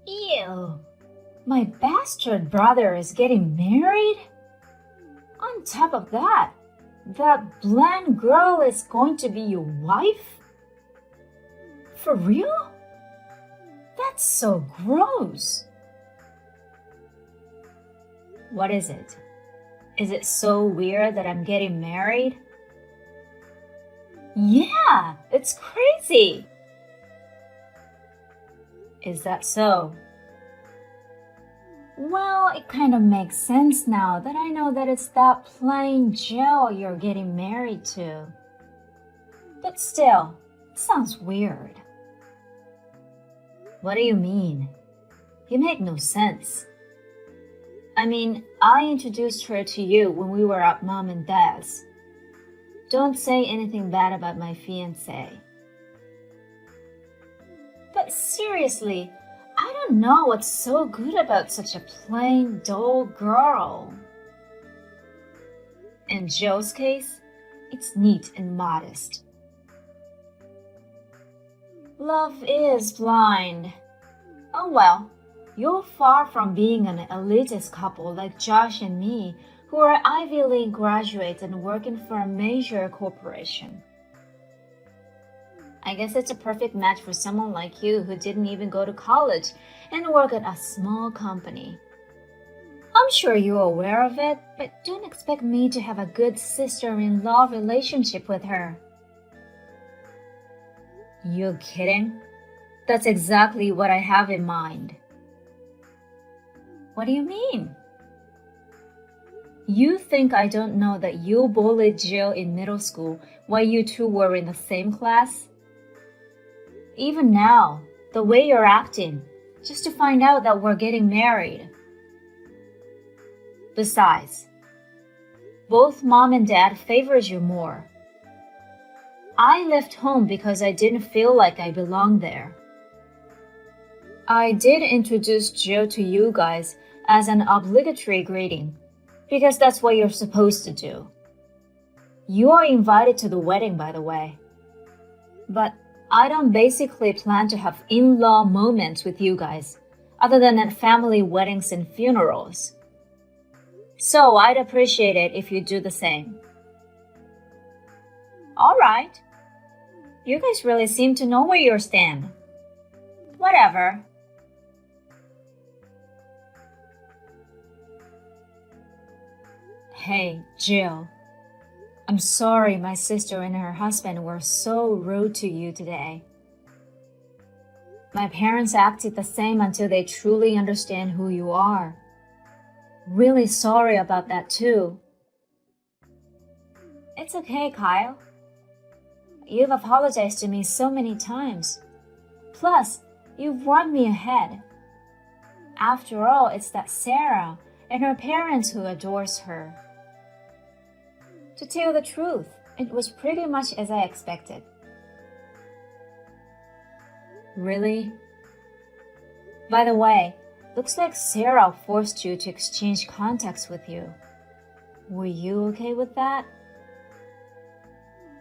Ew, my bastard brother is getting married? On top of that, that blonde girl is going to be your wife? For real? That's so gross. What is it? Is it so weird that I'm getting married? Yeah, it's crazy. Is that so? Well, it kind of makes sense now that I know that it's that plain Joe you're getting married to. But still, it sounds weird. What do you mean? You make no sense. I mean, I introduced her to you when we were at Mom and Dad's. Don't say anything bad about my fiancé. But seriously, I don't know what's so good about such a plain, dull girl. In Joe's case, it's neat and modest. Love is blind. Oh well, you're far from being an elitist couple like Josh and me, who are Ivy League graduates and working for a major corporation. I guess it's a perfect match for someone like you who didn't even go to college and work at a small company. I'm sure you're aware of it, but don't expect me to have a good sister-in-law relationship with her. You kidding? That's exactly what I have in mind. What do you mean? You think I don't know that you bullied Jill in middle school while you two were in the same class? Even now, the way you're acting, just to find out that we're getting married. Besides, both Mom and Dad favored you more. I left home because I didn't feel like I belonged there. I did introduce Jill to you guys as an obligatory greeting, because that's what you're supposed to do. You are invited to the wedding, by the way. But I don't basically plan to have in-law moments with you guys, other than at family weddings and funerals. So I'd appreciate it if you do the same. All right. You guys really seem to know where you stand. Whatever. Hey, Jill. I'm sorry my sister and her husband were so rude to you today. My parents acted the same until they truly understand who you are. Really sorry about that too. It's okay, Kyle. You've apologized to me so many times. Plus, you've warned me ahead. After all, it's that Sarah and her parents who adores her. To tell the truth, it was pretty much as I expected. Really? By the way, looks like Sarah forced you to exchange contacts with you. Were you okay with that?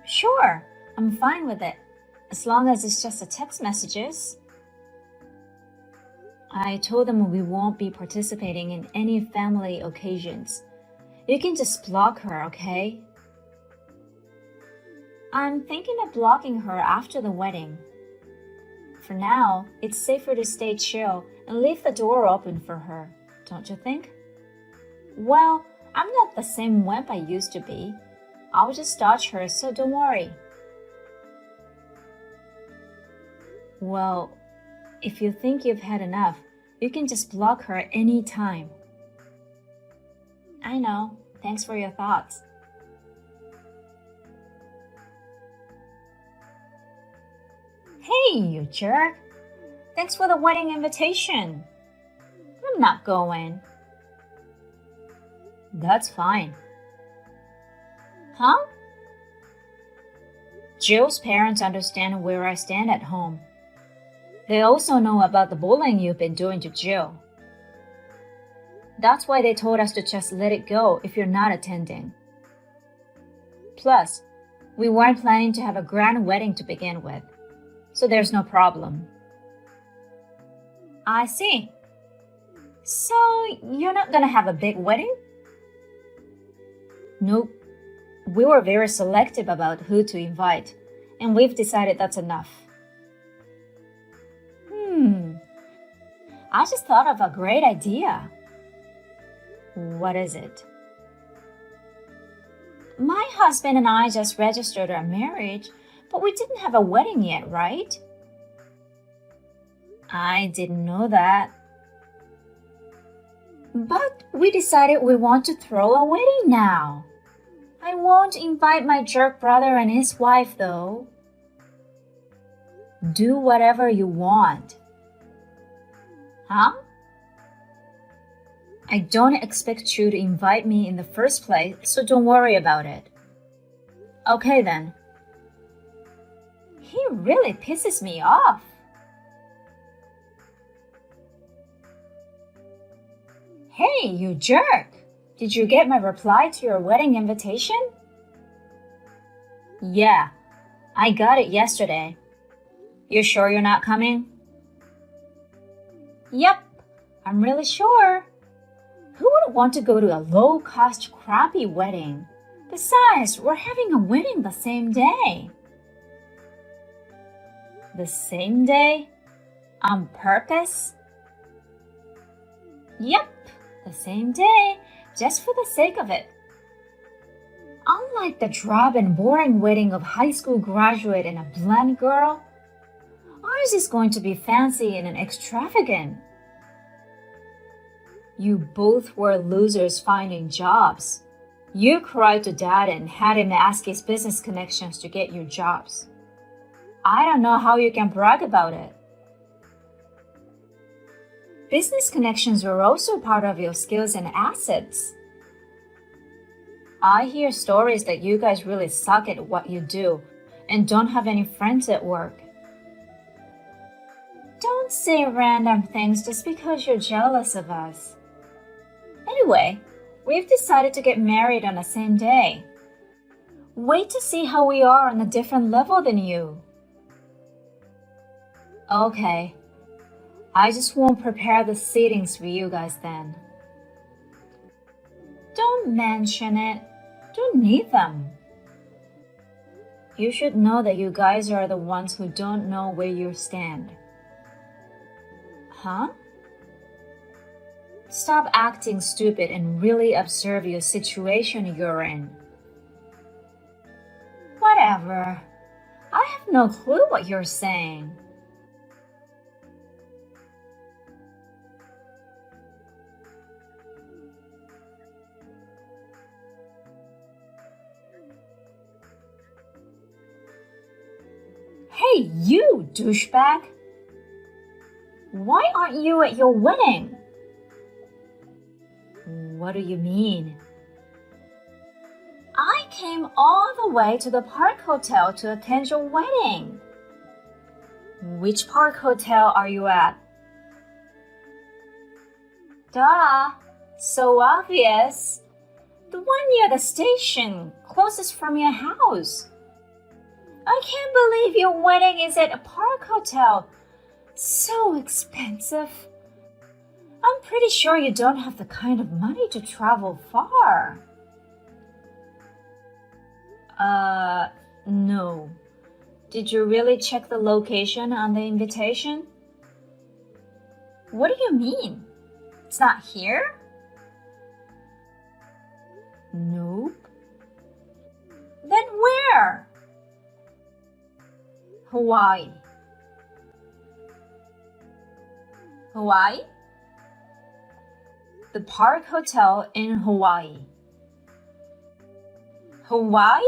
Sure, I'm fine with it, as long as it's just a text messages. I told them we won't be participating in any family occasions. You can just block her, okay? I'm thinking of blocking her after the wedding. For now, it's safer to stay chill and leave the door open for her, don't you think? Well, I'm not the same wimp I used to be. I'll just dodge her, so don't worry. Well, if you think you've had enough, you can just block her any time. I know. Thanks for your thoughts. Hey, you jerk. Thanks for the wedding invitation. I'm not going. That's fine. Huh? Jill's parents understand where I stand at home. They also know about the bullying you've been doing to Jill. That's why they told us to just let it go if you're not attending. Plus, we weren't planning to have a grand wedding to begin with, so there's no problem. I see. So, you're not gonna have a big wedding? Nope. We were very selective about who to invite, and we've decided that's enough. I just thought of a great idea. What is it? My husband and I just registered our marriage, but we didn't have a wedding yet, right? I didn't know that. But we decided we want to throw a wedding now. I won't invite my jerk brother and his wife, though. Do whatever you want. Huh? I don't expect you to invite me in the first place, so don't worry about it. Okay then. He really pisses me off. Hey, you jerk! Did you get my reply to your wedding invitation? Yeah, I got it yesterday. You sure you're not coming? Yep, I'm really sure. Who would want to go to a low-cost, crappy wedding? Besides, we're having a wedding the same day. The same day? On purpose? Yep, the same day, just for the sake of it. Unlike the drab and boring wedding of high school graduate and a blonde girl, ours is going to be fancy and extravagant. You both were losers finding jobs. You cried to dad and had him ask his business connections to get you jobs. I don't know how you can brag about it. Business connections were also part of your skills and assets. I hear stories that you guys really suck at what you do and don't have any friends at work. Don't say random things just because you're jealous of us. Anyway, we've decided to get married on the same day. Wait to see how we are on a different level than you. Okay. I just won't prepare the seatings for you guys then. Don't mention it. Don't need them. You should know that you guys are the ones who don't know where you stand. Huh? Stop acting stupid and really observe your situation you're in. Whatever. I have no clue what you're saying. Hey, you douchebag! Why aren't you at your wedding? What do you mean? I came all the way to the Park Hotel to attend your wedding. Which Park Hotel are you at? Duh, so obvious. The one near the station, closest from your house. I can't believe your wedding is at a Park Hotel. So expensive. I'm pretty sure you don't have the kind of money to travel far. No. Did you really check the location on the invitation? What do you mean? It's not here? Nope. Then where? Hawaii. Hawaii? The Park Hotel in Hawaii. Hawaii?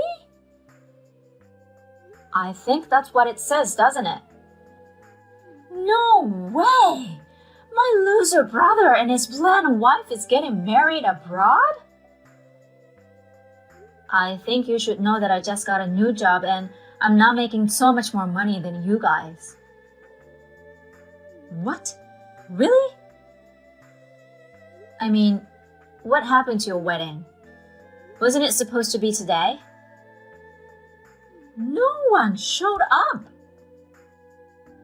I think that's what it says, doesn't it? No way! My loser brother and his blonde wife is getting married abroad? I think you should know that I just got a new job and I'm not making so much more money than you guys. What? Really? I mean, what happened to your wedding? Wasn't it supposed to be today? No one showed up.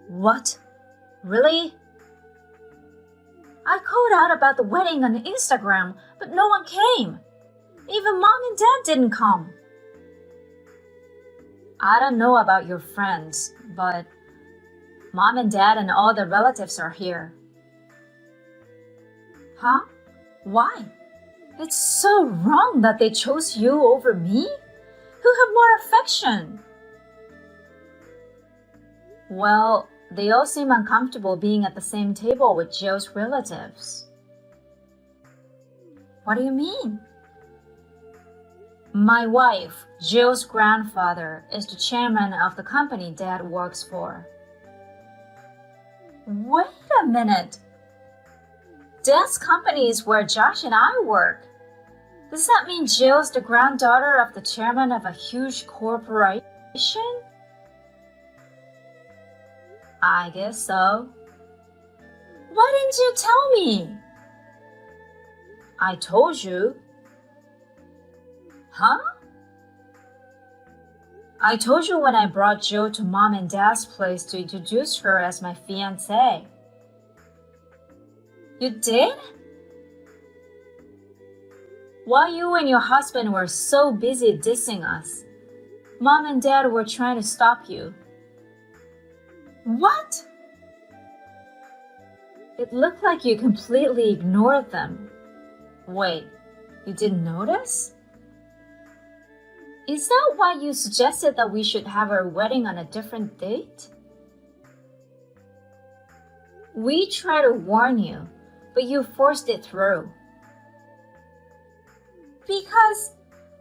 What? Really? I called out about the wedding on Instagram, but no one came. Even Mom and Dad didn't come. I don't know about your friends, but Mom and Dad and all the relatives are here. Huh? Why? It's so wrong that they chose you over me? Who have more affection? Well, they all seem uncomfortable being at the same table with Jill's relatives. What do you mean? My wife, Jill's grandfather, is the chairman of the company Dad works for. Wait a minute. Dad's company is where Josh and I work. Does that mean Jill's the granddaughter of the chairman of a huge corporation? I guess so. Why didn't you tell me? I told you. Huh? I told you when I brought Jill to Mom and Dad's place to introduce her as my fiancée. You did? While you and your husband were so busy dissing us, Mom and Dad were trying to stop you. What? It looked like you completely ignored them. Wait, you didn't notice? Is that why you suggested that we should have our wedding on a different date? We tried to warn you, but you forced it through. Because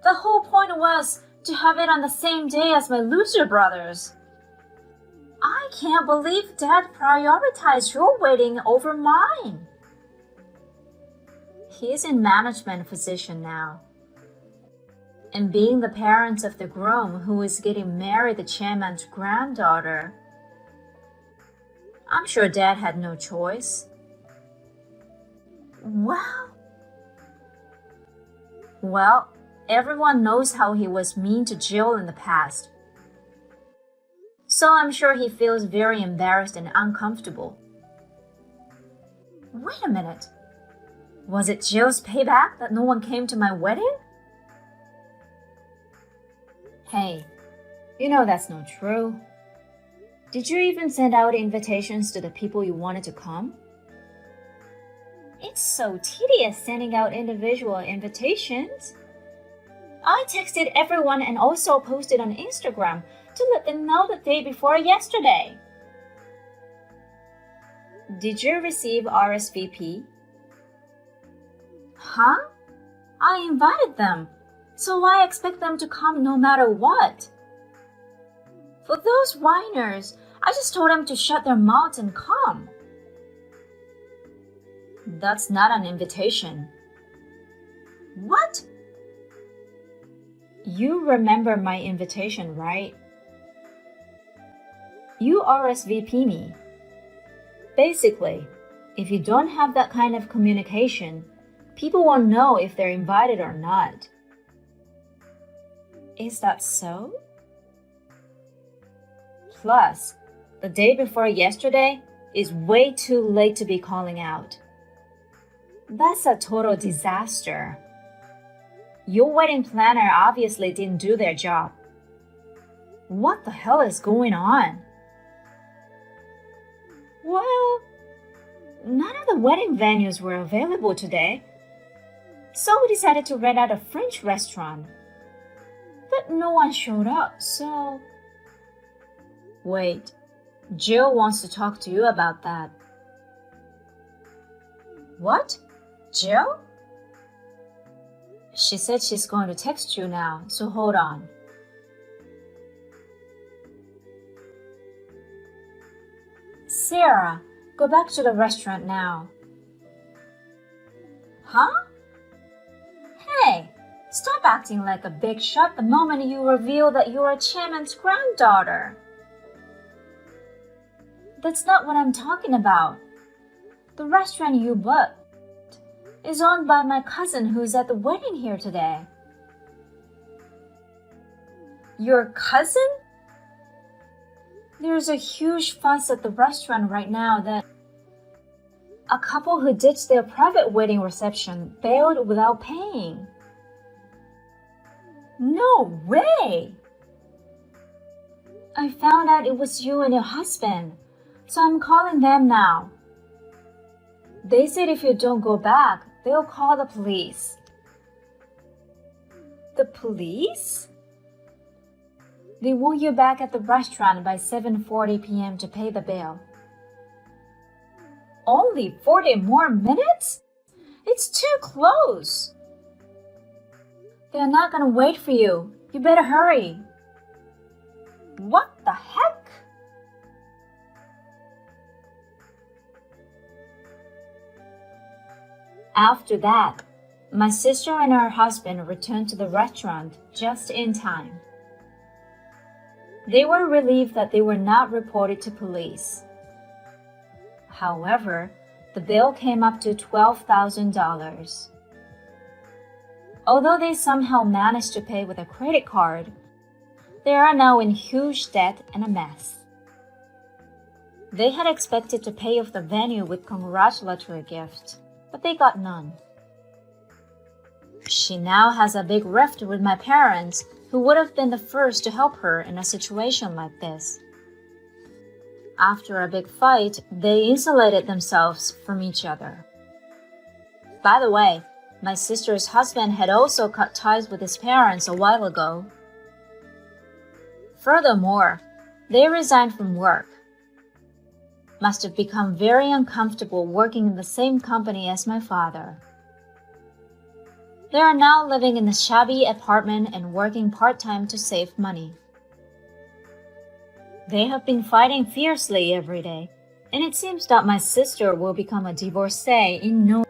the whole point was to have it on the same day as my loser brothers. I can't believe Dad prioritized your wedding over mine. He's in management position now. And being the parents of the groom who is getting married the chairman's granddaughter, I'm sure Dad had no choice. Well, everyone knows how he was mean to Jill in the past. So I'm sure he feels very embarrassed and uncomfortable. Wait a minute. Was it Jill's payback that no one came to my wedding? Hey, you know that's not true. Did you even send out invitations to the people you wanted to come? It's so tedious sending out individual invitations. I texted everyone and also posted on Instagram to let them know the day before yesterday. Did you receive RSVP? Huh? I invited them, so I expect them to come no matter what. For those whiners, I just told them to shut their mouths and come. That's not an invitation. What? You remember my invitation, right? You RSVP me. Basically, if you don't have that kind of communication, people won't know if they're invited or not. Is that so? Plus, the day before yesterday is way too late to be calling out. That's a total disaster. Your wedding planner obviously didn't do their job. What the hell is going on? Well, none of the wedding venues were available today, so we decided to rent out a French restaurant. But no one showed up, so... Wait, Jill wants to talk to you about that. What? Jill? She said she's going to text you now, so hold on. Sarah, go back to the restaurant now. Huh? Hey, stop acting like a big shot the moment you reveal that you're a chairman's granddaughter. That's not what I'm talking about. The restaurant you booked is owned by my cousin who's at the wedding here today. Your cousin? There's a huge fuss at the restaurant right now that... A couple who ditched their private wedding reception bailed without paying. No way! I found out it was you and your husband, so I'm calling them now. They said if you don't go back, they'll call the police. The police? They want you back at the restaurant by 7:40 p.m. to pay the bill. Only 40 more minutes? It's too close. They're not gonna wait for you. You better hurry. What the heck? After that, my sister and her husband returned to the restaurant just in time. They were relieved that they were not reported to police. However, the bill came up to $12,000. Although they somehow managed to pay with a credit card, they are now in huge debt and a mess. They had expected to pay off the venue with congratulatory gifts, but they got none. She now has a big rift with my parents, who would have been the first to help her in a situation like this. After a big fight, they insulated themselves from each other. By the way, my sister's husband had also cut ties with his parents a while ago. Furthermore, they resigned from work. Must have become very uncomfortable working in the same company as my father. They are now living in a shabby apartment and working part-time to save money. They have been fighting fiercely every day, and it seems that my sister will become a divorcee in no